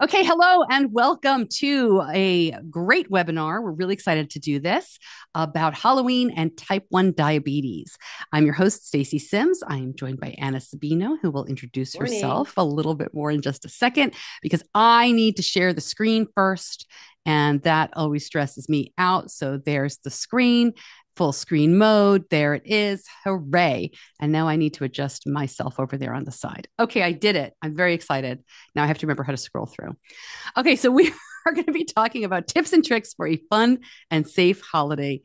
Okay, hello and welcome to a great webinar. We're really excited to do this about Halloween and type 1 diabetes. I'm your host, Stacey Sims. I am joined by Anna Sabino, who will introduce Morning. herself a little bit more in just a second because I need to share the screen first, and that always stresses me out. So there's the screen, full screen mode. There it is. Hooray. And now I need to adjust myself over there on the side. Okay, I did it. I'm very excited. Now I have to remember how to scroll through. Okay, so we are going to be talking about tips and tricks for a fun and safe holiday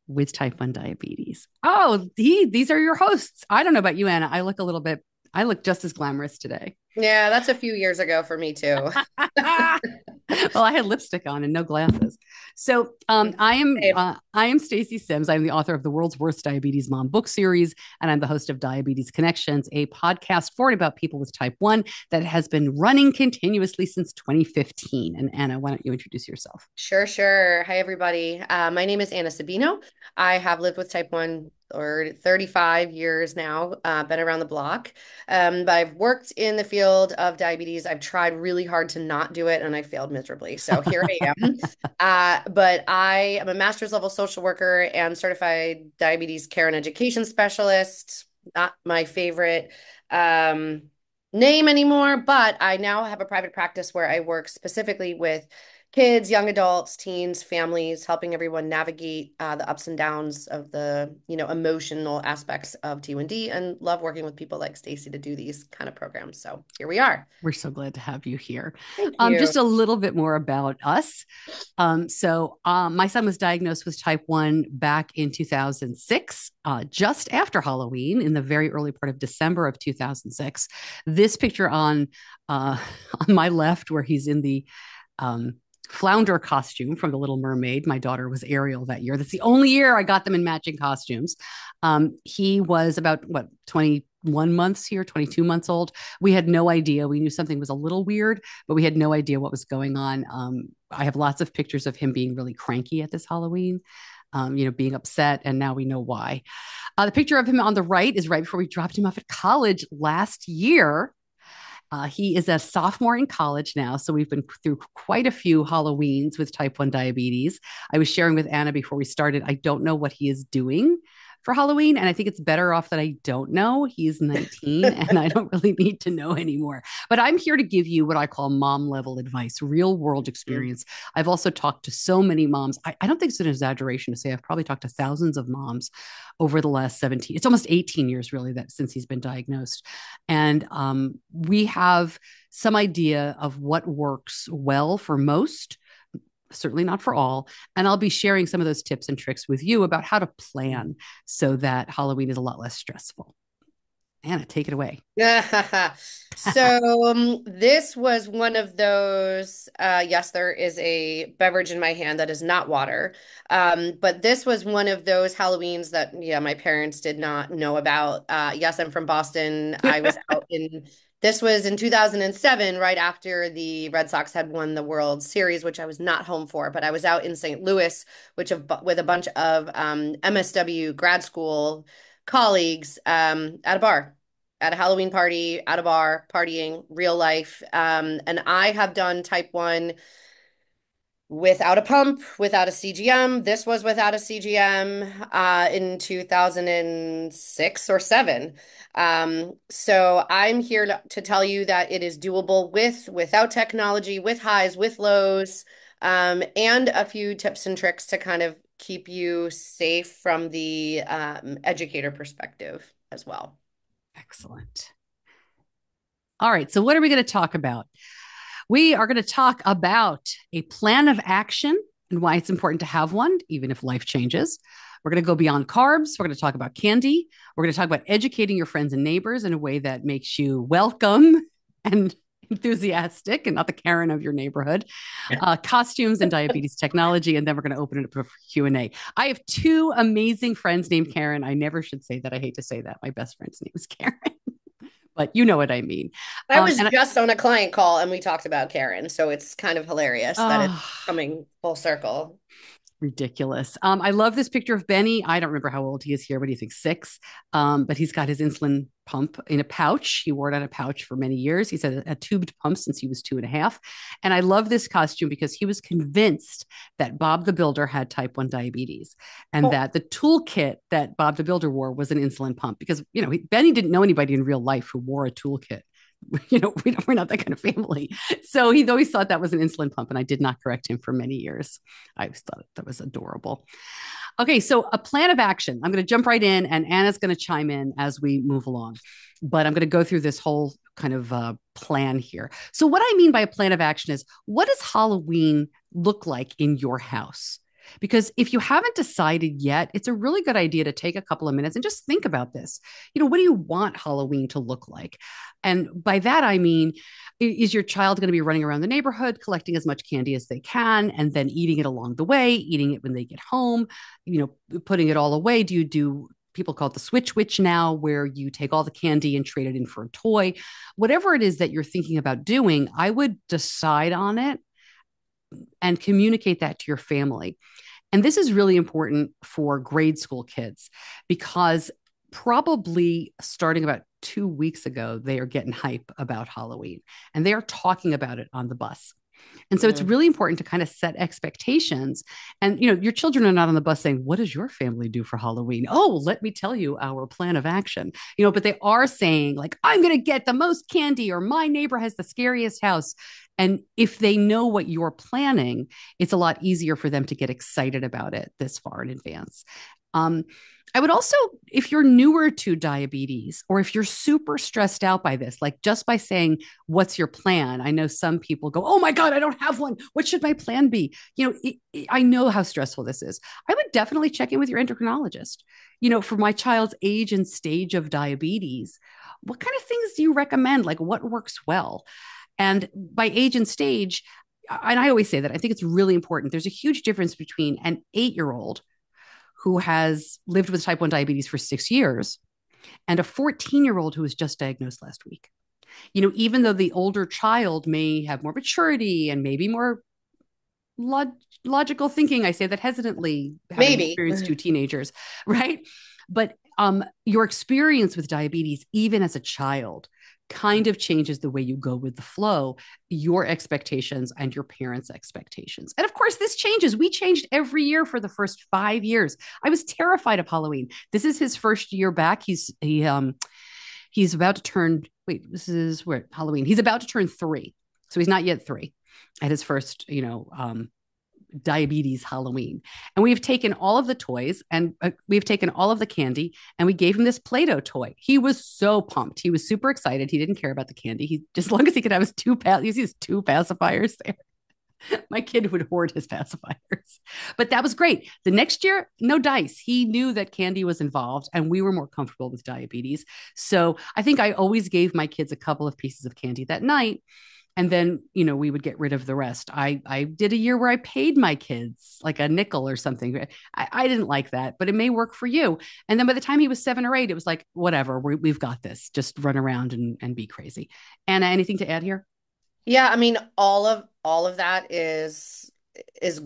with type 1 diabetes. Oh, these are your hosts. I don't know about you, Anna. I look just as glamorous today. Yeah, that's a few years ago for me too. Well, I had lipstick on and no glasses. So Same. I am Stacey Sims. I'm the author of the World's Worst Diabetes Mom book series, and I'm the host of Diabetes Connections, a podcast for and about people with type 1 that has been running continuously since 2015. And Anna, why don't you introduce yourself? Sure. Hi, everybody. My name is Anna Sabino. I have lived with type 1 or 35 years now, been around the block. But I've worked in the field of diabetes. I've tried really hard to not do it and I failed miserably. So here I am. But I am a master's level social worker and certified diabetes care and education specialist. Not my favorite name anymore, but I now have a private practice where I work specifically with kids, young adults, teens, families, helping everyone navigate the ups and downs of the, emotional aspects of T1D and love working with people like Stacey to do these kind of programs. So here we are. We're so glad to have you here. Thank you. Just a little bit more about us. My son was diagnosed with type 1 back in 2006, just after Halloween, in the very early part of December of 2006. This picture uh, on my left, where he's in the um, flounder costume from The Little Mermaid. My daughter was Ariel that year. That's the only year I got them in matching costumes. He was about, 21 months here, 22 months old. We had no idea. We knew something was a little weird, but we had no idea what was going on. I have lots of pictures of him being really cranky at this Halloween. Being upset, and now we know why. The picture of him on the right is right before we dropped him off at college last year. He is a sophomore in college now, so we've been through quite a few Halloweens with type 1 diabetes. I was sharing with Anna before we started, I don't know what he is doing for Halloween, and I think it's better off that I don't know. He's 19, and I don't really need to know anymore. But I'm here to give you what I call mom level advice, real world experience. I've also talked to so many moms. I don't think it's an exaggeration to say I've probably talked to thousands of moms over the last 17, it's almost 18 years really that since he's been diagnosed. And we have some idea of what works well for most, certainly not for all. And I'll be sharing some of those tips and tricks with you about how to plan so that Halloween is a lot less stressful. Anna, take it away. So this was one of those, yes, there is a beverage in my hand that is not water. But this was one of those Halloweens that, yeah, my parents did not know about. Yes, I'm from Boston. I was out in, this was in 2007, right after the Red Sox had won the World Series, which I was not home for, but I was out in St. Louis, with a bunch of MSW grad school colleagues at a bar, at a Halloween party, at a bar, partying, real life. And I have done type 1 without a pump, without a CGM. This was without a CGM in 2006 or 7. So I'm here to tell you that it is doable without technology, with highs, with lows, and a few tips and tricks to kind of keep you safe from the educator perspective as well. Excellent. All right. So, what are we going to talk about? We are going to talk about a plan of action and why it's important to have one, even if life changes. We're going to go beyond carbs. We're going to talk about candy. We're going to talk about educating your friends and neighbors in a way that makes you welcome and enthusiastic and not the Karen of your neighborhood. Costumes and diabetes technology, and then we're going to open it up for Q&A. I have two amazing friends named Karen. I never should say that. I hate to say that. My best friend's name is Karen, but you know what I mean. I was And just on a client call and we talked about Karen, so it's kind of hilarious that it's oh, coming full circle. Ridiculous. I love this picture of Benny. I don't remember how old he is here. What do you think? 6. But he's got his insulin pump in a pouch. He wore it on a pouch for many years. He's had a tubed pump since he was 2.5. And I love this costume because he was convinced that Bob the Builder had type 1 diabetes and Oh, that the toolkit that Bob the Builder wore was an insulin pump because, Benny didn't know anybody in real life who wore a toolkit. We're not that kind of family. So he always thought that was an insulin pump, and I did not correct him for many years. I always thought that was adorable. Okay, so a plan of action. I'm going to jump right in, and Anna's going to chime in as we move along. But I'm going to go through this whole kind of plan here. So, what I mean by a plan of action is what does Halloween look like in your house? Because if you haven't decided yet, it's a really good idea to take a couple of minutes and just think about this. What do you want Halloween to look like? And by that, I mean, is your child going to be running around the neighborhood collecting as much candy as they can and then eating it along the way, eating it when they get home, putting it all away? Do you do people call it the switch witch now, where you take all the candy and trade it in for a toy? Whatever it is that you're thinking about doing, I would decide on it and communicate that to your family. And this is really important for grade school kids because probably starting about 2 weeks ago, they are getting hype about Halloween and they are talking about it on the bus. And so it's mm. really important to kind of set expectations. And, your children are not on the bus saying, what does your family do for Halloween? Oh, let me tell you our plan of action, but they are saying, like, I'm going to get the most candy, or my neighbor has the scariest house. And if they know what you're planning, it's a lot easier for them to get excited about it this far in advance. Um, I would also, if you're newer to diabetes or if you're super stressed out by this, like just by saying, what's your plan? I know some people go, oh my God, I don't have one. What should my plan be? I know how stressful this is. I would definitely check in with your endocrinologist. For my child's age and stage of diabetes, what kind of things do you recommend? Like what works well? And by age and stage, and I always say that I think it's really important. There's a huge difference between an 8-year-old who has lived with type 1 diabetes for 6 years and a 14-year-old who was just diagnosed last week. Even though the older child may have more maturity and maybe more logical thinking, I say that hesitantly, having Maybe. experienced 2 teenagers, right? But your experience with diabetes, even as a child, kind of changes the way you go with the flow, your expectations and your parents' expectations. And of course, this changes. We changed every year for the first 5 years. I was terrified of Halloween. This is his first year back. He's about to turn. Wait, this is where Halloween. He's about to turn 3, so he's not yet 3 at his first, diabetes Halloween. And we've taken all of the toys and we've taken all of the candy and we gave him this Play-Doh toy. He was so pumped. He was super excited. He didn't care about the candy. He just, as long as he could have his 2 pacifiers there. My kid would hoard his pacifiers. But that was great. The next year, no dice. He knew that candy was involved and we were more comfortable with diabetes. So I think I always gave my kids a couple of pieces of candy that night. And then, we would get rid of the rest. I did a year where I paid my kids like a nickel or something. I didn't like that, but it may work for you. And then by the time he was 7 or 8, it was like, whatever, we've got this. Just run around and be crazy. Anna, anything to add here? Yeah, I mean, all of that is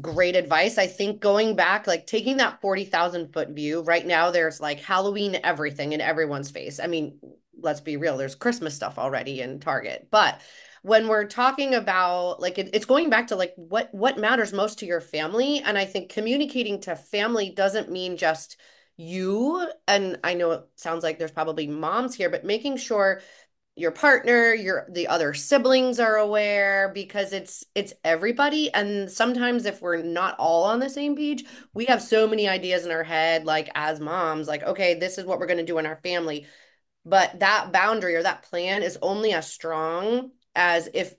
great advice. I think going back, like taking that 40,000 foot view, right now there's like Halloween everything in everyone's face. I mean, let's be real, there's Christmas stuff already in Target. But when we're talking about like it's going back to like what matters most to your family. And I think communicating to family doesn't mean just you. And I know it sounds like there's probably moms here, but making sure your partner, the other siblings are aware because it's everybody. And sometimes if we're not all on the same page, we have so many ideas in our head, like as moms, like, okay, this is what we're going to do in our family. But that boundary or that plan is only as strong as if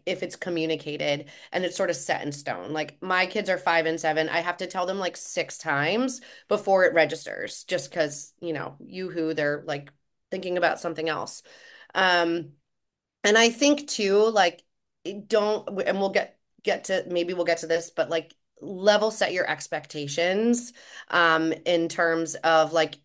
it's communicated and it's sort of set in stone. Like my kids are 5 and 7. I have to tell them like 6 times before it registers, just because, yoo-hoo, they're like thinking about something else. Um, and I think too, like, don't, and we'll get to, maybe we'll get to this, but like level set your expectations, in terms of like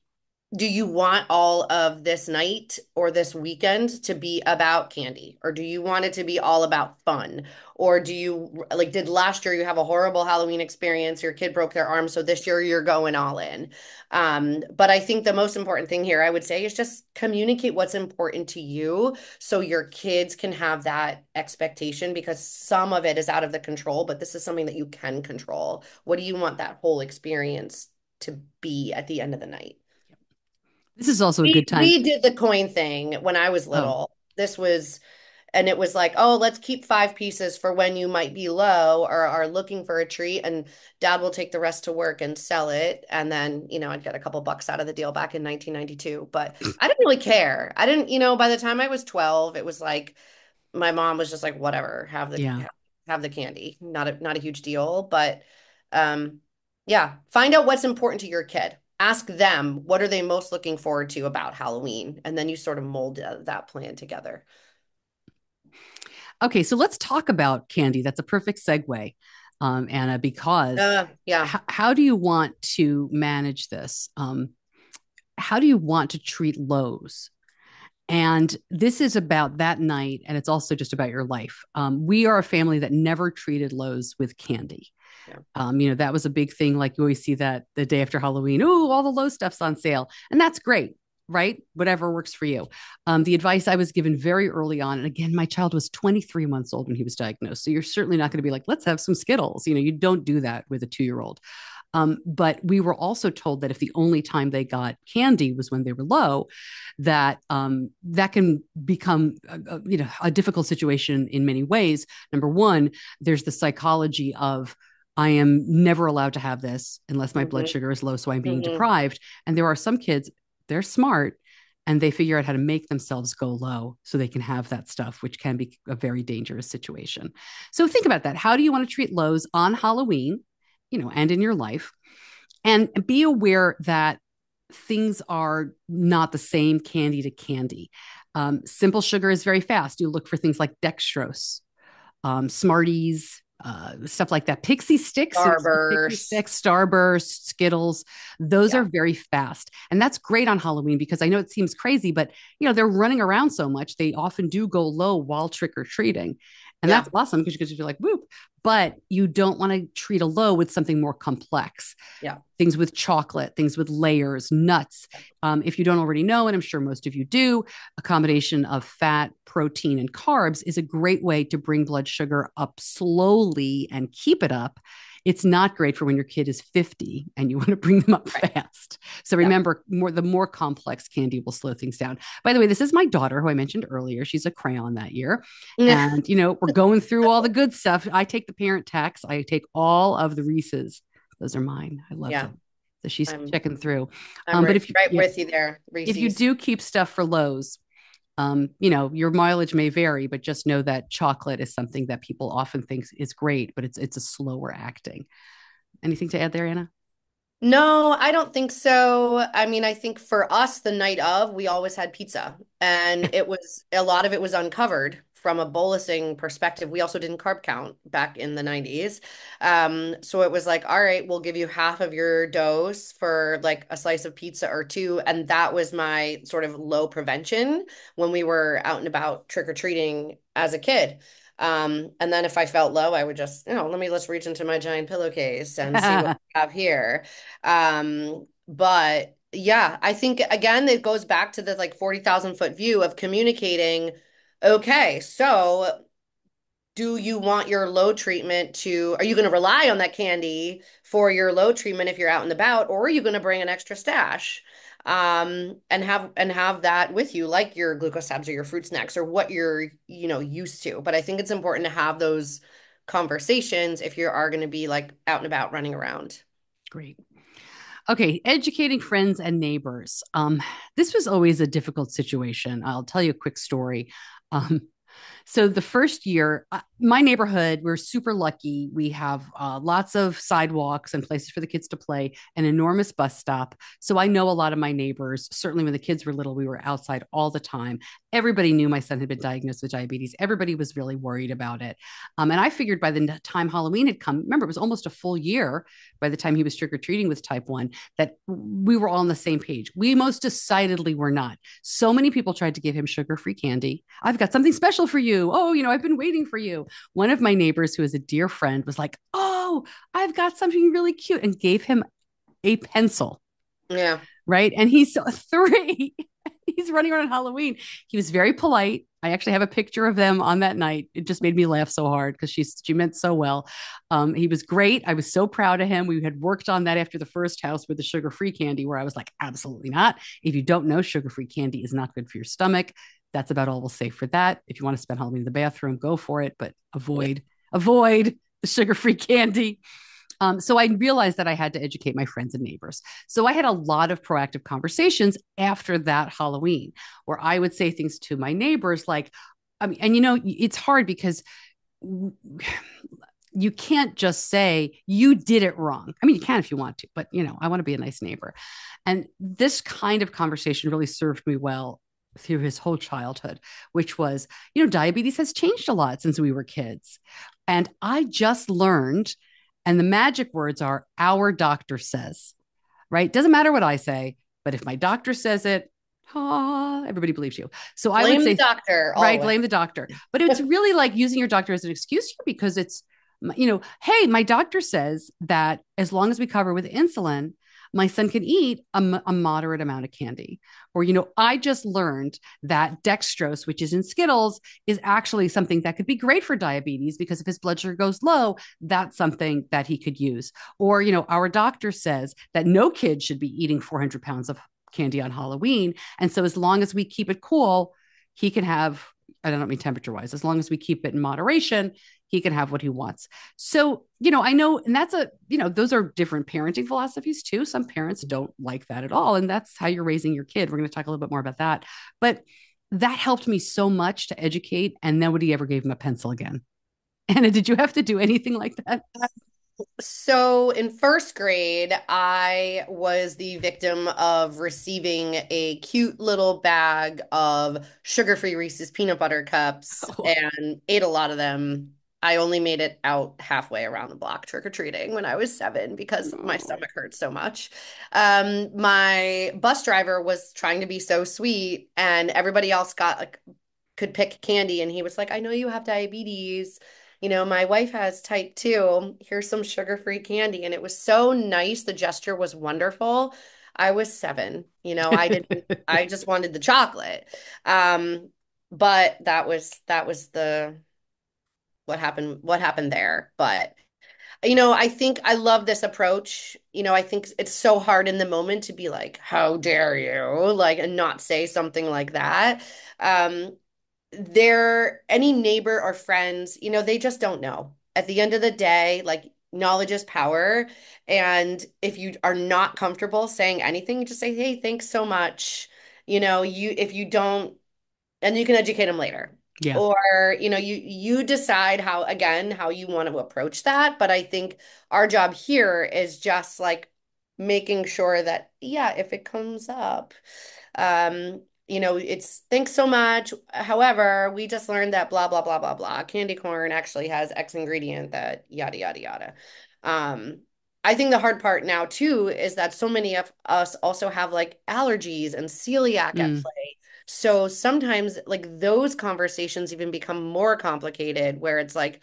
do you want all of this night or this weekend to be about candy? Or do you want it to be all about fun? Or do you, like, did last year you have a horrible Halloween experience? Your kid broke their arm, so this year you're going all in. But I think the most important thing here, I would say, is just communicate what's important to you so your kids can have that expectation because some of it is out of the control, but this is something that you can control. What do you want that whole experience to be at the end of the night? This is also a We good time. we did the coin thing when I was Oh, little. This was, and it was like, oh, let's keep 5 pieces for when you might be low or are looking for a treat, and dad will take the rest to work and sell it. And then, I'd get a couple bucks out of the deal back in 1992. But I didn't really care. I didn't, by the time I was 12, it was like my mom was just like, whatever, yeah. have the candy. Not a huge deal, but um yeah, find out what's important to your kid. Ask them what are they most looking forward to about Halloween, and then you sort of mold that plan together. Okay, so let's talk about candy. That's a perfect segue, Anna, because Yeah. how do you want to manage this? How do you want to treat lows? And this is about that night, and it's also just about your life. We are a family that never treated lows with candy. Yeah. That was a big thing. Like you always see that the day after Halloween, oh, all the low stuff's on sale. And that's great, right? Whatever works for you. The advice I was given very early on, and again, my child was 23 months old when he was diagnosed. So you're certainly not going to be like, let's have some Skittles. You don't do that with a 2 year old. But we were also told that if the only time they got candy was when they were low, that that can become a difficult situation in many ways. Number one, there's the psychology of I am never allowed to have this unless my blood Hmm. sugar is low, so I'm being Hmm. deprived. And there are some kids, they're smart and they figure out how to make themselves go low so they can have that stuff, which can be a very dangerous situation. So think about that. How do you want to treat lows on Halloween, and in your life? And be aware that things are not the same candy to candy. Simple sugar is very fast. You look for things like dextrose, Smarties, stuff like that. Pixie sticks, Pixie Starburst. sticks, Starburst, Skittles. Those are Yeah. very fast, and that's great on Halloween because I know it seems crazy, but they're running around so much they often do go low while trick or treating, and Yeah. that's awesome because you feel like whoop. But you don't want to treat a low with something more complex. Yeah. Things with chocolate, things with layers, nuts. If you don't already know, and I'm sure most of you do, a combination of fat, protein, and carbs is a great way to bring blood sugar up slowly and keep it up. It's not great for when your kid is 50 and you want to bring them up Right. fast. So Yeah. remember, the more complex candy will slow things down. By the way, this is my daughter who I mentioned earlier. She's a crayon that year. And, we're going through all the good stuff. I take the parent tax, I take all of the Reese's. Those are mine. I love Yeah. them. So she's I'm checking through. I'm But right, if you, right yeah, with you there, if you Reese's. do keep stuff for lows, your mileage may vary, but just know that chocolate is something that people often think is great, but it's a slower acting. Anything to add there, Anna? No, I don't think so. I mean, I think for us, the night of, we always had pizza, and it was a lot of it was uncovered from a bolusing perspective. We also didn't carb count back in the 90s. So it was like, all right, we'll give you half of your dose for like a slice of pizza or two. And that was my sort of low prevention when we were out and about trick-or-treating as a kid. And then if I felt low, I would just, let's reach into my giant pillowcase and see what we have here. But yeah, I think again, it goes back to the like 40,000 foot view of communicating. Okay, so do you want your low treatment are you going to rely on that candy for your low treatment if you're out and about, or are you going to bring an extra stash? And have that with you, like your glucose tabs or your fruit snacks or what you're, used to. But I think it's important to have those conversations if you are going to be like out and about running around. Great. Okay, educating friends and neighbors. This was always a difficult situation. I'll tell you a quick story. Um, So the first year, my neighborhood, we're super lucky. We have lots of sidewalks and places for the kids to play, an enormous bus stop. So I know a lot of my neighbors. Certainly when the kids were little, we were outside all the time. Everybody knew my son had been diagnosed with diabetes. Everybody was really worried about it. And I figured by the time Halloween had come, remember, it was almost a full year by the time he was trick or treating with type 1, that we were all on the same page. We most decidedly were not. So many people tried to give him sugar-free candy. I've got something special for you. Oh, I've been waiting for you. One of my neighbors, who is a dear friend, was like, oh, I've got something really cute, and gave him a pencil. Yeah. Right. And he's 3. He's running around on Halloween. He was very polite. I actually have a picture of them on that night. It just made me laugh so hard because she meant so well. He was great. I was so proud of him. We had worked on that after the first house with the sugar-free candy, where I was like, absolutely not. If you don't know, sugar-free candy is not good for your stomach. That's about all we'll say for that. If you want to spend Halloween in the bathroom, go for it, but avoid the sugar-free candy. So I realized that I had to educate my friends and neighbors. So I had a lot of proactive conversations after that Halloween, where I would say things to my neighbors like, I mean, and it's hard because you can't just say you did it wrong. I mean, you can if you want to, but I want to be a nice neighbor. And this kind of conversation really served me well through his whole childhood, which was, diabetes has changed a lot since we were kids. And I just learned, and the magic words are, our doctor says, right? Doesn't matter what I say, but if my doctor says it, everybody believes you. So I would say, blame the doctor, right, always. blame the doctor. But it's really like using your doctor as an excuse here, because it's, hey, my doctor says that as long as we cover with insulin, my son can eat a moderate amount of candy. Or, I just learned that dextrose, which is in Skittles, is actually something that could be great for diabetes, because if his blood sugar goes low, that's something that he could use. Or, our doctor says that no kid should be eating 400 pounds of candy on Halloween. And so as long as we keep it cool, he can have, I don't mean temperature wise, as long as we keep it in moderation, he can have what he wants. So, I know, and that's those are different parenting philosophies too. Some parents don't like that at all. And that's how you're raising your kid. We're going to talk a little bit more about that. But that helped me so much to educate. And nobody ever gave him a pencil again. Anna, did you have to do anything like that? So in first grade, I was the victim of receiving a cute little bag of sugar-free Reese's peanut butter cups Oh. and ate a lot of them. I only made it out halfway around the block trick-or-treating when I was 7 because my stomach hurt so much. My bus driver was trying to be so sweet, and everybody else could pick candy, and he was like, I know you have diabetes. My wife has type 2. Here's some sugar-free candy. And it was so nice. The gesture was wonderful. I was 7. I just wanted the chocolate. But that was the what happened there. But I think I love this approach. I think it's so hard in the moment to be like, how dare you? Like, and not say something like that. Any neighbor or friends, they just don't know. At the end of the day, like, knowledge is power. And if you are not comfortable saying anything, you just say, hey, thanks so much. If you don't, and you can educate them later. Yeah. Or, you decide how you want to approach that. But I think our job here is just like making sure that, yeah, if it comes up, it's thanks so much. However, we just learned that blah, blah, blah, blah, blah. Candy corn actually has X ingredient that yada, yada, yada. Um, I think the hard part now too is that so many of us also have like allergies and celiac at Mm, play. So sometimes like those conversations even become more complicated where it's like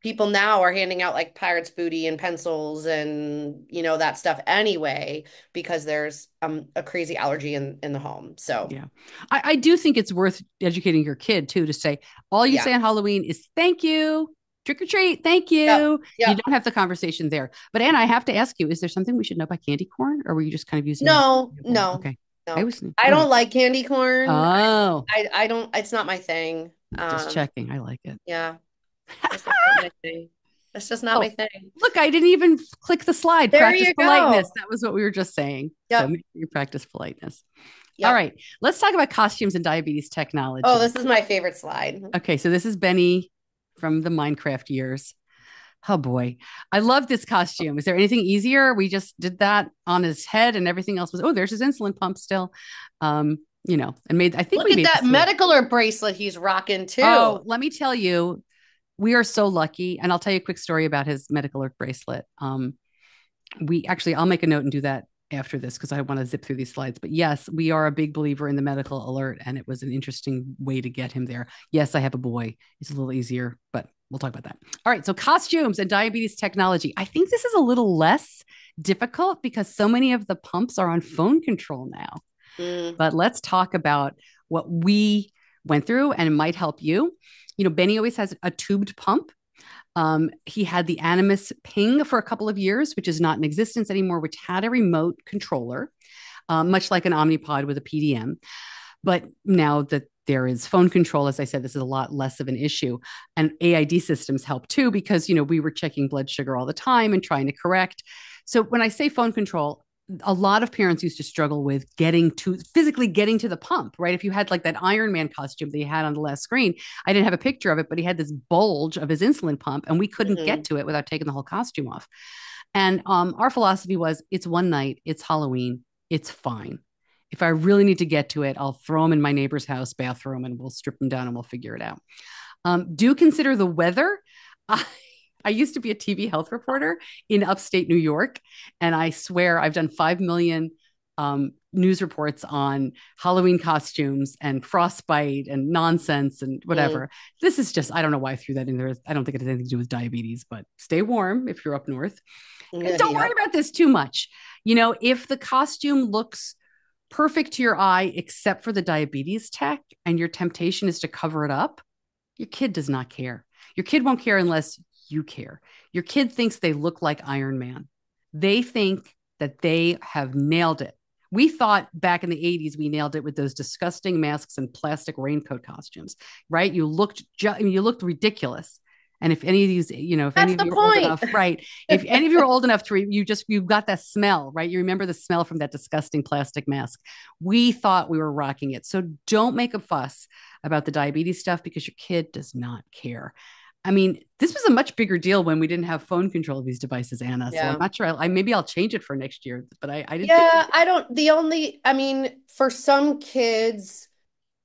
people now are handing out like pirate's booty and pencils and that stuff anyway because there's a crazy allergy in the home. So yeah. I do think it's worth educating your kid too, to say, all you yeah. say on Halloween is thank you, trick or treat, thank Yep. you. You Yep. don't have the conversation there. But Anna, I have to ask you, is there something we should know about candy corn, or were you just kind of using it as an No, example? no, Okay. I no. was, I all right. don't like candy corn. Oh, I don't, it's not my thing. just checking. I like it. Yeah, it's just not my thing. It's just not my Oh, thing. look, I didn't even click the slide. There Practice you politeness. go. That was what we were just saying. So Yep. make sure you practice politeness. All Yep. right. Let's talk about costumes and diabetes Oh, technology. this is my favorite slide. Okay. So this is Benny. from the Minecraft years. Oh boy. I love this costume. Is there anything easier? We just did that on his head and everything else was, oh, there's his insulin pump still. And I think Look we at made that this look. medical bracelet he's rocking too. Oh, let me tell you, we are so lucky. And I'll tell you a quick story about his medical alert bracelet. I'll make a note and do that after this because I want to zip through these slides. But yes, we are a big believer in the medical alert, and it was an interesting way to get him there. Yes, I have a boy. It's a little easier, but we'll talk about that. All right. So, costumes and diabetes technology. I think this is a little less difficult because so many of the pumps are on phone control now. Mm. But let's talk about what we went through and it might help you. Benny always has a tubed pump. He had the Animus Ping for a couple of years, which is not in existence anymore, which had a remote controller, much like an Omnipod with a PDM. But now that there is phone control, as I said, this is a lot less of an issue. And AID systems help too, because, we were checking blood sugar all the time and trying to correct. So when I say phone control, a lot of parents used to struggle with physically getting to the pump, right? If you had like that Iron Man costume that he had on the last screen, I didn't have a picture of it, but he had this bulge of his insulin pump and we couldn't get Mhm. to it without taking the whole costume off. And our philosophy was it's one night, it's Halloween, it's fine. If I really need to get to it, I'll throw him in my neighbor's house bathroom and we'll strip him down and we'll figure it out. Do consider the weather. I used to be a TV health reporter in upstate New York, and I swear I've done 5 million news reports on Halloween costumes and frostbite and nonsense and Mm. whatever. This is just, I don't know why I threw that in there. I don't think it has anything to do with diabetes, but stay warm if you're up north. And don't worry Yep. about this too much. If the costume looks perfect to your eye, except for the diabetes tech, and your temptation is to cover it up, your kid does not care. Your kid won't care unless you care. Your kid thinks they look like Iron Man. They think that they have nailed it. We thought back in the 80s we nailed it with those disgusting masks and plastic raincoat costumes, right? You looked ridiculous. And if any of these, if any That's of the you are old point. enough, right? If any of you are old enough to, you got that smell, right? You remember the smell from that disgusting plastic mask. We thought we were rocking it. So don't make a fuss about the diabetes stuff because your kid does not care. I mean, this was a much bigger deal when we didn't have phone control of these devices, Anna. So I'm Yeah. not sure. Maybe I'll change it for next year, but I didn't think. Yeah, I don't, I mean, for some kids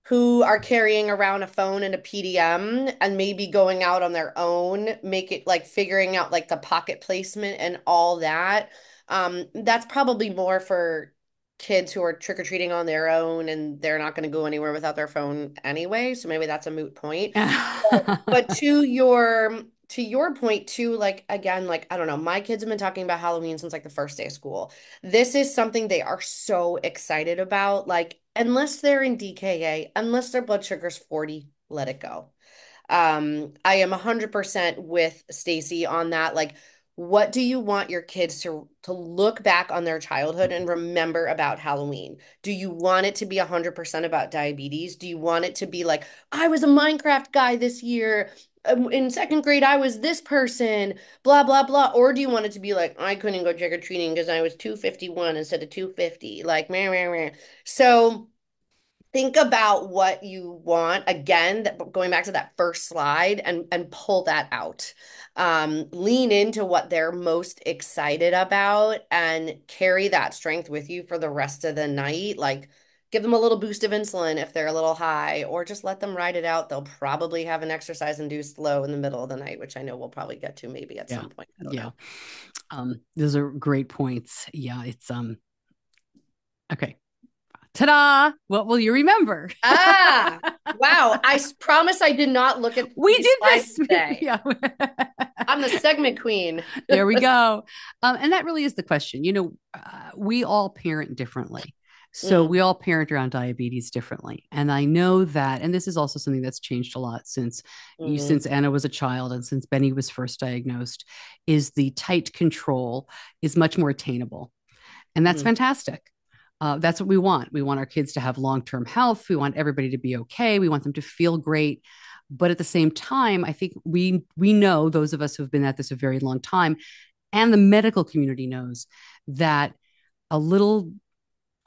who are carrying around a phone and a PDM and maybe going out on their own, make it like figuring out like the pocket placement and all that. That's probably more for kids who are trick-or-treating on their own and they're not going to go anywhere without their phone anyway. So maybe that's a moot point. But to your point too, like again, like I don't know, my kids have been talking about Halloween since like the first day of school. This is something they are so excited about. Like, unless they're in DKA, unless their blood sugar's 40, let it go. I am 100% with Stacey on that. Like, what do you want your kids to look back on their childhood and remember about Halloween? Do you want it to be 100% about diabetes? Do you want it to be like, I was a Minecraft guy this year. In second grade, I was this person, blah, blah, blah. Or do you want it to be like, I couldn't go trick-or-treating because I was 251 instead of 250? Like, meh, meh, meh. So think about what you want again, going back to that first slide and pull that out. Lean into what they're most excited about and carry that strength with you for the rest of the night. Like give them a little boost of insulin if they're a little high, or just let them ride it out. They'll probably have an exercise induced low in the middle of the night, which I know we'll probably get to maybe at Yeah. some point. I don't Yeah. know. Those are great points. Yeah. It's, okay. Ta-da! What will you remember? Ah, wow. Promise I did not look at We these did slides this. today. Yeah. I'm the segment queen. There we go. And that really is the question. We all parent differently. So Mm, we all parent around diabetes differently. And I know that, and this is also something that's changed a lot mm, since Anna was a child and since Benny was first diagnosed, is the tight control is much more attainable. And that's mm, fantastic. That's what we want. We want our kids to have long-term health. We want everybody to be okay. We want them to feel great. But at the same time, I think we know, those of us who have been at this a very long time, and the medical community knows that a little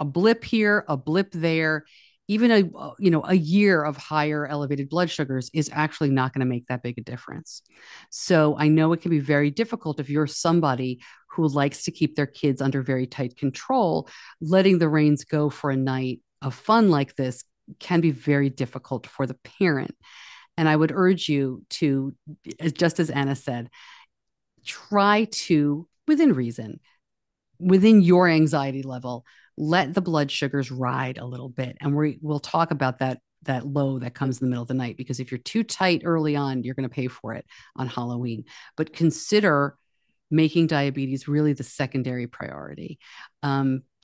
a blip here, a blip there even a year of higher elevated blood sugars is actually not going to make that big a difference. So I know it can be very difficult if you're somebody who likes to keep their kids under very tight control. Letting the reins go for a night of fun like this can be very difficult for the parent. And I would urge you to, just as Anna said, try to, within reason, within your anxiety level, let the blood sugars ride a little bit. And we'll talk about that low that comes in the middle of the night, because if you're too tight early on, you're going to pay for it on Halloween. But consider making diabetes really the secondary priority.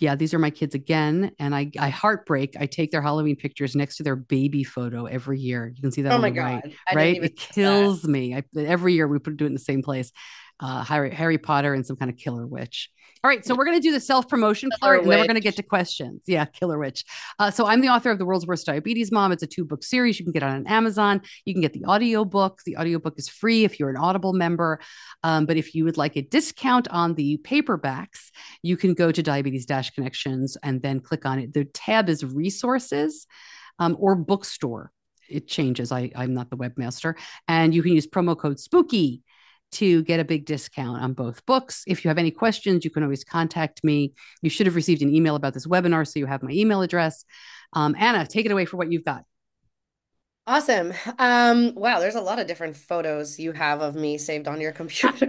Yeah, these are my kids again, and I heartbreak. I take their Halloween pictures next to their baby photo every year. You can see that Oh on my the right, God. I didn't right? even It notice that. kills me. Every year we do it in the same place. Harry Potter and some kind of killer witch. All right, so we're going to do the self promotion Killer part, and then we're going to get witch. to questions. Yeah, Killer Witch. So I'm the author of The World's Worst Diabetes Mom. It's a 2-book series. You can get on Amazon. You can get the audiobook. The audiobook is free if you're an Audible member. But if you would like a discount on the paperbacks, you can go to Diabetes Dash Connections and then click on it. The tab is resources, or bookstore. It changes. I'm not the webmaster. And you can use promo code SPOOKY to get a big discount on both books. If you have any questions, you can always contact me. You should have received an email about this webinar, so you have my email address. Anna, take it away for what you've got. Awesome. Wow, there's a lot of different photos you have of me saved on your computer.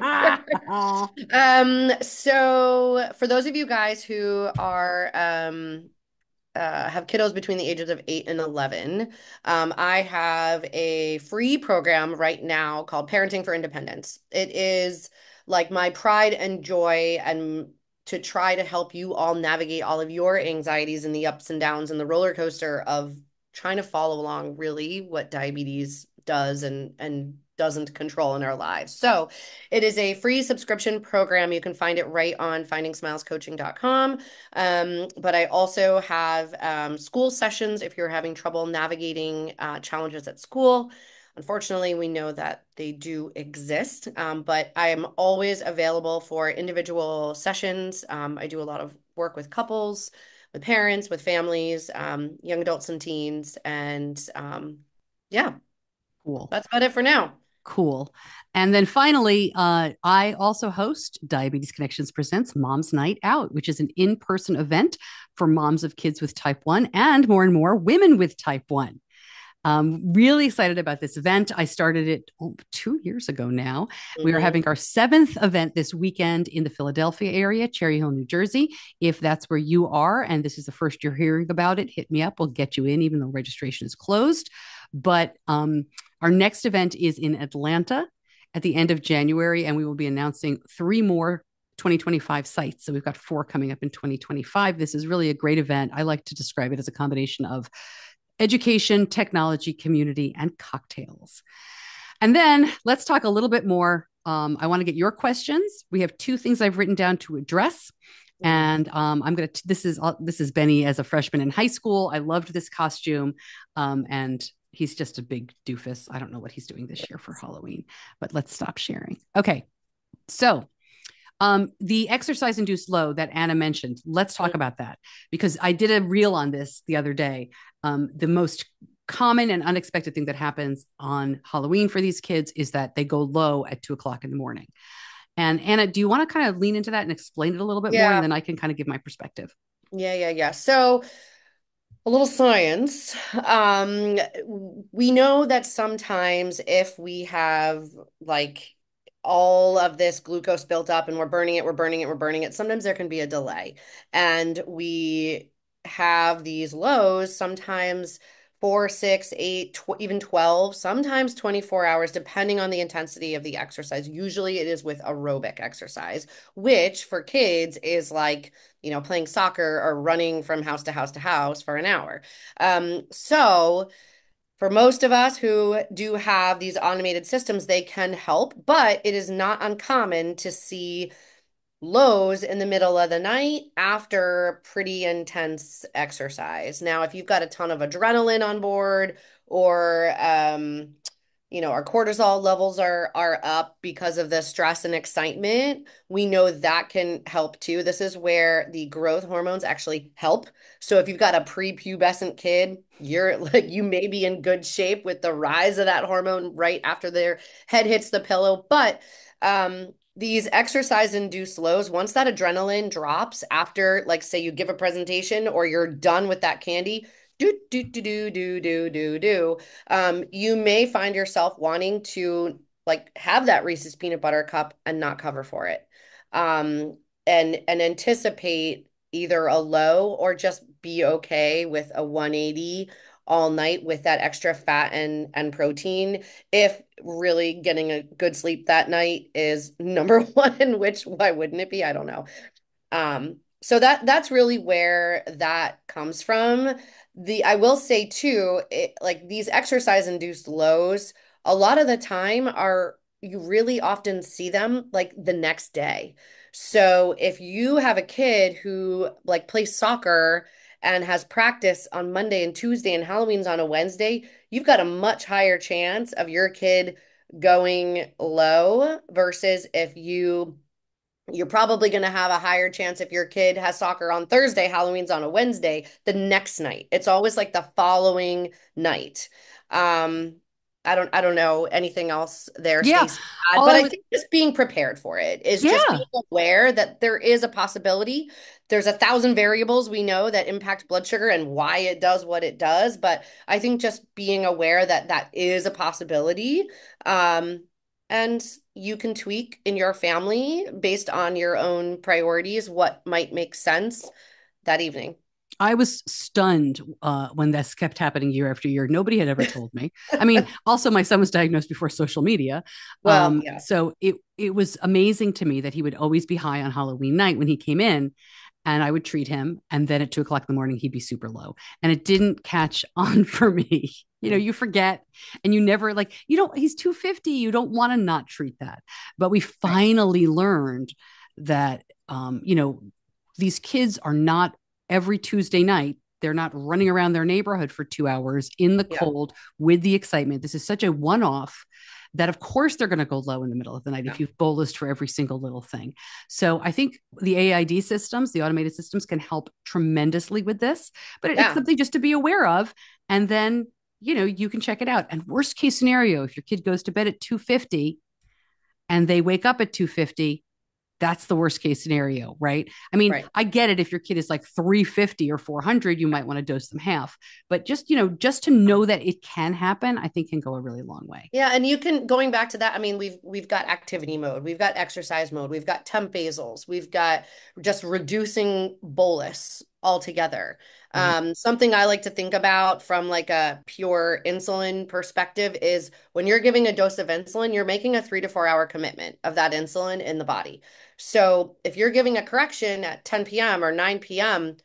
So for those of you guys who are have kiddos between the ages of 8 and 11, I have a free program right now called Parenting for Independence. It is like my pride and joy, and to try to help you all navigate all of your anxieties and the ups and downs and the roller coaster of trying to follow along really what diabetes does and doesn't control in our lives. So it is a free subscription program. You can find it right on findingsmilescoaching.com. But I also have school sessions if you're having trouble navigating challenges at school. Unfortunately, we know that they do exist, but I am always available for individual sessions. I do a lot of work with couples, with parents, with families, young adults and teens. And yeah, Cool. that's about it for now. Cool. And then finally, I also host Diabetes Connections Presents Mom's Night Out, which is an in person event for moms of kids with type 1 and more women with type 1. Really excited about this event. I started it 2 years ago now. We are Mhm. having our 7th event this weekend in the Philadelphia area, Cherry Hill, New Jersey. If that's where you are and this is the first you're hearing about it, hit me up. We'll get you in, even though registration is closed. But our next event is in Atlanta at the end of January, and we will be announcing 3 more 2025 sites. So we've got 4 coming up in 2025. This is really a great event. I like to describe it as a combination of education, technology, community, and cocktails. And then let's talk a little bit more. I want to get your questions. We have 2 things I've written down to address. And I'm gonna. This is Benny as a freshman in high school. I loved this costume, and he's just a big doofus. I don't know what he's doing this year for Halloween, but let's stop sharing. Okay, so the exercise induced low that Anna mentioned, let's talk about that, because I did a reel on this the other day. The most common and unexpected thing that happens on Halloween for these kids is that they go low at 2 o'clock in the morning. And Anna, do you want to kind of lean into that and explain it a little bit more? And Yeah, then I can kind of give my perspective. yeah. So a little science. We know that sometimes if we have like all of this glucose built up and we're burning it, sometimes there can be a delay. And we have these lows sometimes 4, 6, 8, even 12, sometimes 24 hours, depending on the intensity of the exercise. Usually it is with aerobic exercise, which for kids is like playing soccer or running from house to house to house for an hour. So for most of us who do have these automated systems, they can help, but it is not uncommon to see lows in the middle of the night after pretty intense exercise. Now, if you've got a ton of adrenaline on board or our cortisol levels are up because of the stress and excitement. We know that can help too. This is where the growth hormones actually help. So if you've got a prepubescent kid, you're like you may be in good shape with the rise of that hormone right after their head hits the pillow. But these exercise induced lows, once that adrenaline drops after, like, say you give a presentation or you're done with that candy, do do do do do do do do you may find yourself wanting to like have that Reese's peanut butter cup and not cover for it. And anticipate either a low or just be okay with a 180 all night with that extra fat and protein if really getting a good sleep that night is number one, which why wouldn't it be? I don't know. So that's really where that comes from. I will say too, like these exercise induced lows, a lot of the time are you really often see them like the next day. So if you have a kid who like plays soccer and has practice on Monday and Tuesday and Halloween's on a Wednesday, you've got a much higher chance of your kid going low versus if you're probably going to have a higher chance if your kid has soccer on Thursday, Halloween's on a Wednesday, the next night. It's always like the following night. Um, I don't know anything else there, Yeah. Stacey. All But I I was, think just being prepared for it is just being yeah. aware that there is a possibility. There's 1,000 variables we know that impact blood sugar and why it does what it does. But I think just being aware that that is a possibility. And you can tweak in your family based on your own priorities what might make sense that evening. I was stunned when this kept happening year after year. Nobody had ever told me. I mean, also my son was diagnosed before social media, Well, yeah, so it was amazing to me that he would always be high on Halloween night when he came in, and I would treat him, and then at 2 o'clock in the morning he'd be super low, and it didn't catch on for me. You forget, and you never like you don't. He's 250. You don't want to not treat that, but we right. finally learned that these kids are not every Tuesday night. They're not running around their neighborhood for 2 hours in the Yeah, cold with the excitement. This is such a one off that, of course, they're going to go low in the middle of the night yeah, if you've bolused for every single little thing. So I think the AID systems, the automated systems, can help tremendously with this, but it's yeah, something just to be aware of. And then, you can check it out. And worst case scenario, if your kid goes to bed at 2:50 and they wake up at 2:50, that's the worst case scenario, right? I mean, right. I get it. If your kid is like 350 or 400, you might want to dose them half. But just to know that it can happen, I think can go a really long way. Yeah, and you can going back to that. I mean, we've got activity mode, we've got exercise mode, we've got temp basals, we've got just reducing bolus altogether. Right. Something I like to think about from like a pure insulin perspective is when you're giving a dose of insulin, you're making a 3 to 4 hour commitment of that insulin in the body. So if you're giving a correction at 10 p.m. or 9 p.m.,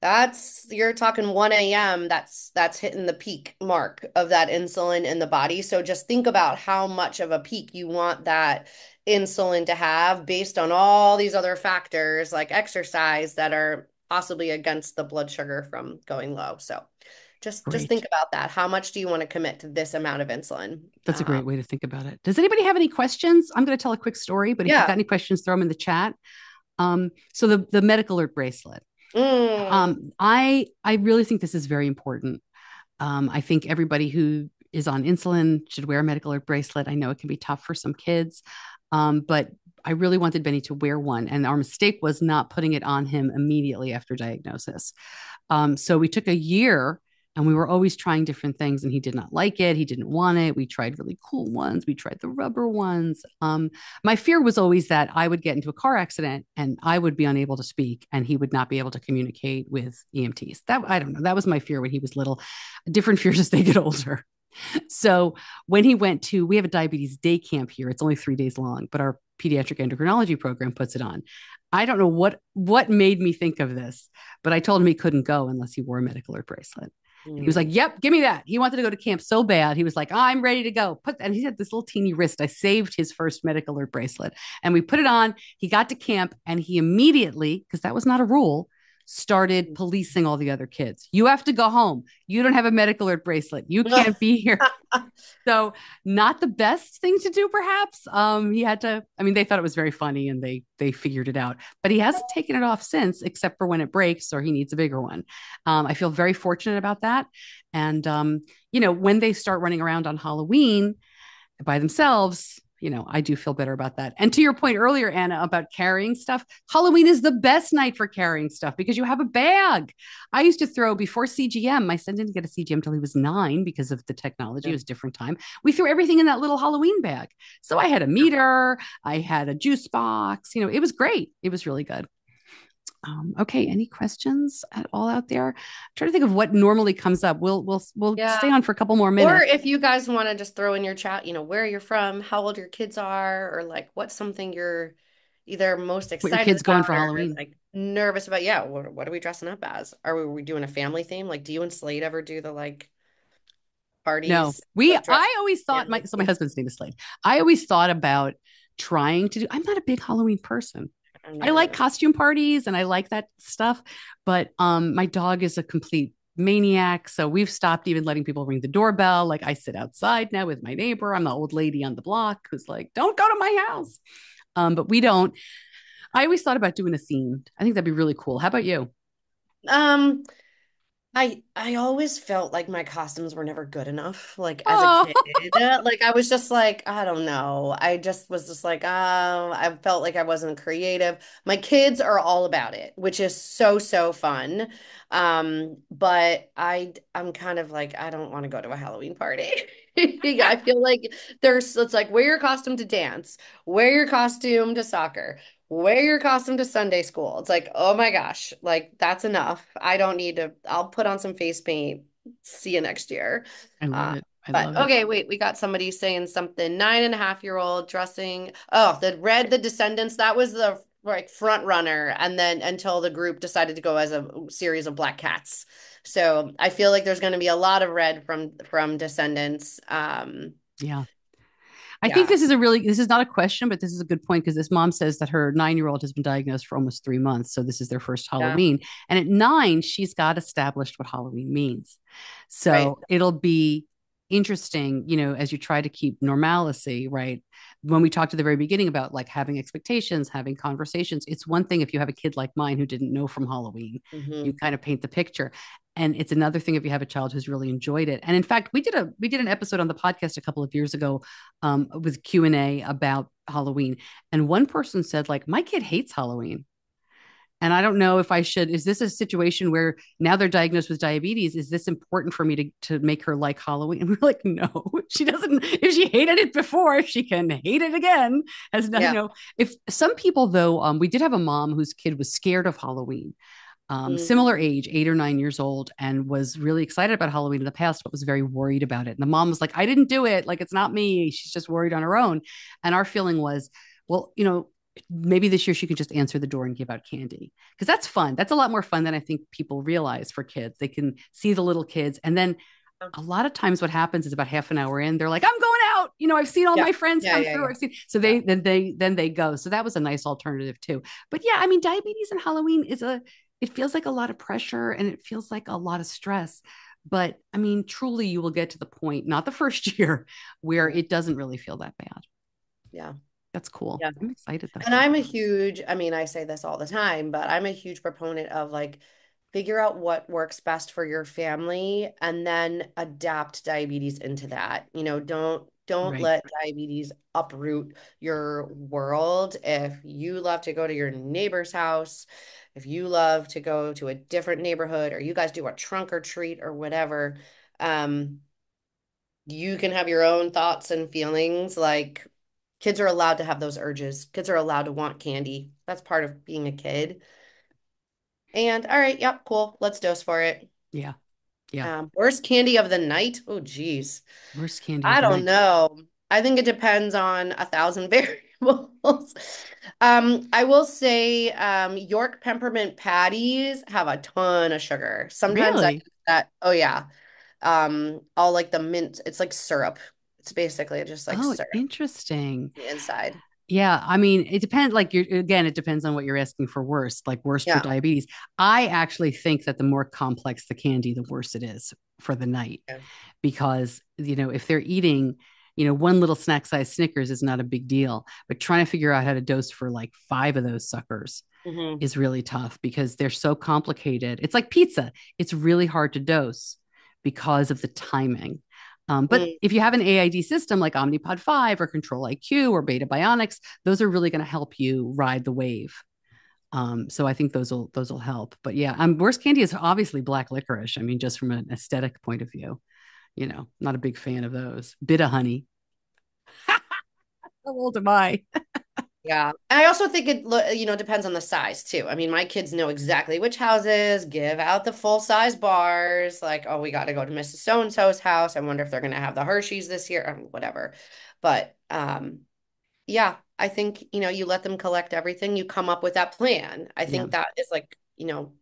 that's you're talking 1 a.m. That's hitting the peak mark of that insulin in the body. So just think about how much of a peak you want that insulin to have based on all these other factors like exercise that are possibly against the blood sugar from going low. So just think Great. about that. How much do you want to commit to this amount of insulin? That's a great way to think about it. Does anybody have any questions? I'm going to tell a quick story, but if you've got Yeah. any questions, throw them in the chat. So the medical alert bracelet. Mm, I really think this is very important. I think everybody who is on insulin should wear a medical alert bracelet. I know it can be tough for some kids, but I really wanted Benny to wear one. And our mistake was not putting it on him immediately after diagnosis. So we took a year and we were always trying different things, and he did not like it. He didn't want it. We tried really cool ones. We tried the rubber ones. My fear was always that I would get into a car accident and I would be unable to speak and he would not be able to communicate with EMTs. That I don't know. That was my fear when he was little. Different fears as they get older. So when he went to, we have a diabetes day camp here. It's only 3 days long, but our pediatric endocrinology program puts it on. I don't know what made me think of this, but I told him he couldn't go unless he wore a medical alert bracelet. And he was like, mm. "Yep, give me that." He wanted to go to camp so bad. He was like, "I'm ready to go." And he had this little teeny wrist. I saved his first medical alert bracelet, and we put it on. He got to camp, and he immediately, because that was not a rule, started policing all the other kids. You have to go home. You don't have a medical alert bracelet. You can't be here. So not the best thing to do, perhaps. He had to. I mean, they thought it was very funny, and they figured it out. But he hasn't taken it off since, except for when it breaks or he needs a bigger one. I feel very fortunate about that. And when they start running around on Halloween by themselves, I do feel better about that. And to your point earlier, Anna, about carrying stuff, Halloween is the best night for carrying stuff because you have a bag. I used to throw before CGM. My son didn't get a CGM until he was 9 because of the technology. It was a different time. We threw everything in that little Halloween bag. So I had a meter, I had a juice box. It was great. It was really good. Okay, any questions at all out there? I'm trying to think of what normally comes up. We'll stay Yeah. on for a couple more Or minutes. if you guys want to just throw in your chat, where you're from, how old your kids are, or like what's something you're either most What your excited kids going about for or Halloween? like nervous about. Yeah, what are we dressing up as? Are we doing a family theme? Like, do you and Slade ever do the like No, parties, we. like dress I always thought family my theme? husband's name is Slade. I always thought about trying to do. I'm not a big Halloween person. I've I never like done it. costume parties and I like that stuff, but my dog is a complete maniac, so we've stopped even letting people ring the doorbell. Like I sit outside now with my neighbor. I'm the old lady on the block who's like, "Don't go to my house." But we don't. I always thought about doing a themed. I think that'd be really cool. How about you? Um, I always felt like my costumes were never good enough, like as a Oh, kid. Like I was just like, I don't know. I just was just like, I felt like I wasn't creative. My kids are all about it, which is so, so fun. But I'm kind of like, I don't want to go to a Halloween party. I feel like it's like wear your costume to dance, wear your costume to soccer, wear your costume to Sunday school. It's like, oh my gosh, like that's enough. I don't need to, I'll put on some face paint. See you next year. I love Uh, it. I but love it. okay, wait, we got somebody saying something. 9.5-year-old dressing. Oh, the Descendants. That was the like front runner, and then until the group decided to go as a series of black cats. So I feel like there's going to be a lot of red from Descendants. Yeah. I think Yeah. this is not a question, but this is a good point because this mom says that her 9-year-old has been diagnosed for almost 3 months. So this is their first Yeah. Halloween. And at 9, she's got established what Halloween means. Right. So it'll be interesting, as you try to keep normalcy, right? When we talked at the very beginning about like having expectations, having conversations, it's one thing if you have a kid like mine who didn't know from Halloween, you Hmm. kind of paint the picture. And it's another thing if you have a child who's really enjoyed it. And in fact, we did an episode on the podcast a couple of years ago with Q&A about Halloween. And one person said, like, my kid hates Halloween. And I don't know if I should. Is this a situation where now they're diagnosed with diabetes? Is this important for me to make her like Halloween? And we're like, no, she doesn't. If she hated it before, she can hate it again. As Yeah. if some people though, we did have a mom whose kid was scared of Halloween, similar Mm. age, 8 or 9 years old, and was really excited about Halloween in the past, but was very worried about it. And the mom was like, I didn't do it. Like, it's not me. She's just worried on her own. And our feeling was, well, maybe this year she can just answer the door and give out candy because that's fun. That's a lot more fun than I think people realize for kids. They can see the little kids. And then a lot of times what happens is about half an hour in, they're like, I'm going out. I've seen all Yeah. my friends Yeah. come Yeah. through. Yeah. I've seen, so Yeah. then they go. So that was a nice alternative too. But yeah, I mean, diabetes and Halloween it feels like a lot of pressure and it feels like a lot of stress. But I mean, truly, you will get to the point, not the first year, where Yeah. it doesn't really feel that bad. Yeah. That's cool. Yeah. I'm excited though. And I'm a huge, I mean, I say this all the time, but I'm a huge proponent of like figure out what works best for your family and then adapt diabetes into that. Don't Right. let diabetes uproot your world. If you love to go to your neighbor's house, if you love to go to a different neighborhood, or you guys do a trunk or treat or whatever, um, you can have your own thoughts and feelings. Like kids are allowed to have those urges. Kids are allowed to want candy. That's part of being a kid. And all right, yep, cool. Let's dose for it. Yeah. Yeah. Worst candy of the night? Oh, geez. Worst candy of I the don't night. know. I think it depends on 1,000 variables. I will say York peppermint patties have a ton of sugar. Sometimes I Really? use that. Oh yeah. All like the mint. It's like syrup. It's basically just like Oh, syrup interesting. on the inside. Yeah, I mean, it depends. Like you're again, it depends on what you're asking for worst, like worst for Yeah. diabetes. I actually think that the more complex the candy, the worse it is for the night. Yeah. Because, if they're eating, one little snack size Snickers is not a big deal, but trying to figure out how to dose for like five of those suckers Hmm. is really tough because they're so complicated. It's like pizza. It's really hard to dose because of the timing. But Mm. if you have an AID system like Omnipod 5 or Control IQ or Beta Bionics, those are really going to help you ride the wave. So I think those will help. But yeah, worst candy is obviously black licorice. I mean, just from an aesthetic point of view, not a big fan of those. Bit of honey. How old am I? Yeah. And I also think depends on the size too. I mean, my kids know exactly which houses give out the full size bars. Like, oh, we got to go to Mrs. So-and-so's house. I wonder if they're going to have the Hershey's this year, whatever. But yeah, I think, you let them collect everything, you come up with that plan. I Yeah. think that is like,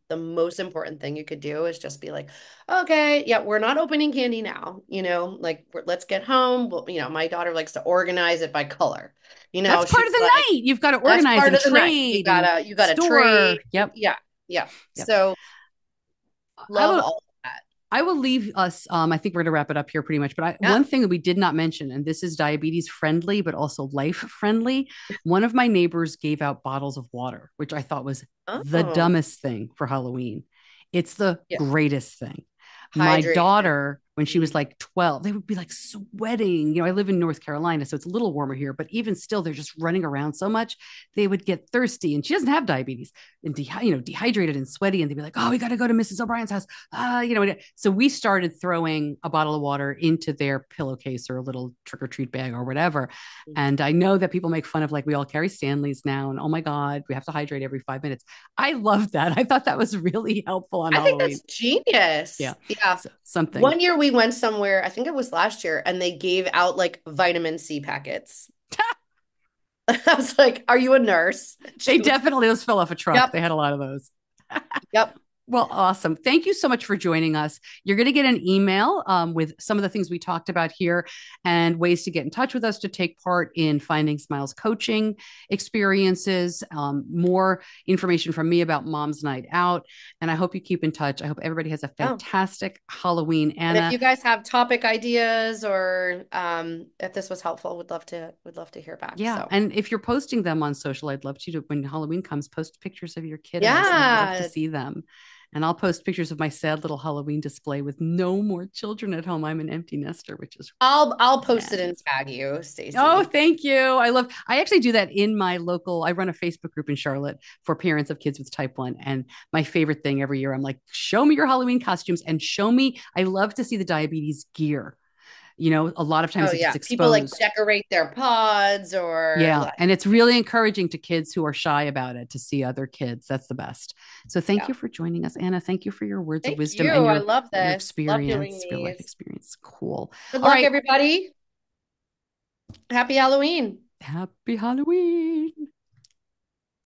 the most important thing you could do is just be like, okay, yeah, we're not opening candy now, like let's get home. Well, my daughter likes to organize it by color. That's She's part of the like, night. You've got to that's organize part and of the night. You trade and gotta, you gotta trade. store. Yep. Yeah, yeah. Yep. So I love will all of that. I will leave us. I think we're going to wrap it up here pretty much. But Yeah. one thing that we did not mention, and this is diabetes friendly, but also life friendly. One of my neighbors gave out bottles of water, which I thought was the Oh, dumbest thing for Halloween. It's the yeah. greatest thing. My Hydration. daughter, when she was Mm. like 12, they would be like sweating. I live in North Carolina, so it's a little warmer here, but even still, they're just running around so much. They would get thirsty, and she doesn't have diabetes and dehydrated and sweaty. And they'd be like, "Oh, we got to go to Mrs. O'Brien's house." So we started throwing a bottle of water into their pillowcase or a little trick or treat bag or whatever. And I know that people make fun of like we all carry Stanleys now, and oh my God, we have to hydrate every 5 minutes. I love that. I thought that was really helpful on I think Halloween. that's genius. Yeah, Yeah. so, something. One year we went somewhere, I think it was last year, and they gave out like vitamin C packets. I was like, "Are you a nurse?" They She was, definitely those fell off a truck. "Yep, They had a lot of those. yep." Well, awesome. Thank you so much for joining us. You're going to get an email with some of the things we talked about here and ways to get in touch with us to take part in Finding Smiles coaching experiences, more information from me about Mom's Night Out. And I hope you keep in touch. I hope everybody has a Oh. fantastic Halloween. And if Anna, you guys have topic ideas or if this was helpful, would love to hear back. yeah. So And if you're posting them on social, I'd love to, when Halloween comes, post pictures of your kiddos. I'd love to yeah, see them. And I'll post pictures of my sad little Halloween display with no more children at home. I'm an empty nester, which is I'll post it and madness. tag you, Oh, Stacey. thank you. I actually do that in my local, I run a Facebook group in Charlotte for parents of kids with type 1. And my favorite thing every year, I'm like, show me your Halloween costumes and show me, I love to see the diabetes gear. A lot of Oh times it's just yeah, people like exposed. decorate their pods or Yeah. like And it's really encouraging to kids who are shy about it to see other kids. That's the best. So thank yeah. you for joining us, Anna. Thank you for your words of Thank wisdom you. and I your love your this. Love doing experience, your life these. experience. Cool. Good All luck, right. everybody. Happy Halloween. Happy Halloween.